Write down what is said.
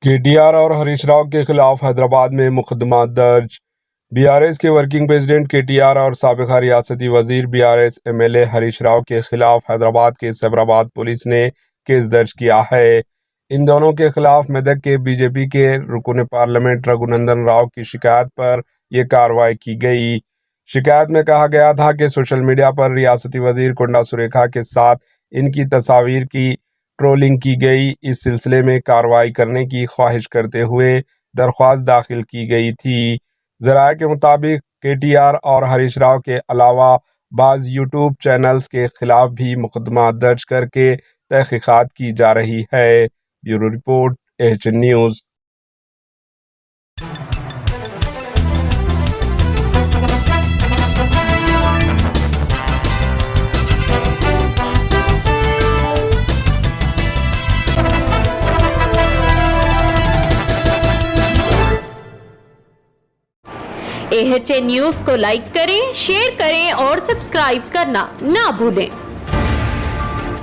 KTR और हरीश राव के खिलाफ हैदराबाद में मुकदमा दर्ज। बीआरएस के वर्किंग प्रेसिडेंट केटीआर और साबिका रियासती वजीर बीआरएस एमएलए हरीश राव के खिलाफ हैदराबाद के सैबराबाद पुलिस ने केस दर्ज किया है। इन दोनों के खिलाफ मेदक के बीजेपी के रुकन पार्लियामेंट रघुनंदन राव की शिकायत पर यह कार्रवाई की गई। शिकायत में कहा गया था कि सोशल मीडिया पर रियासती वजीर कोंडा सुरेखा के साथ इनकी तस्वीर की ट्रोलिंग की गई। इस सिलसिले में कार्रवाई करने की ख्वाहिश करते हुए दरख्वास्त दाखिल की गई थी। ज़राए के मुताबिक केटीआर और हरीश राव के अलावा बाज़ यूट्यूब चैनल्स के खिलाफ भी मुकदमा दर्ज करके तहकीकात की जा रही है। Bureau report, AHN news. AHN news को लाइक करें, शेयर करें और सब्सक्राइब करना ना भूलें।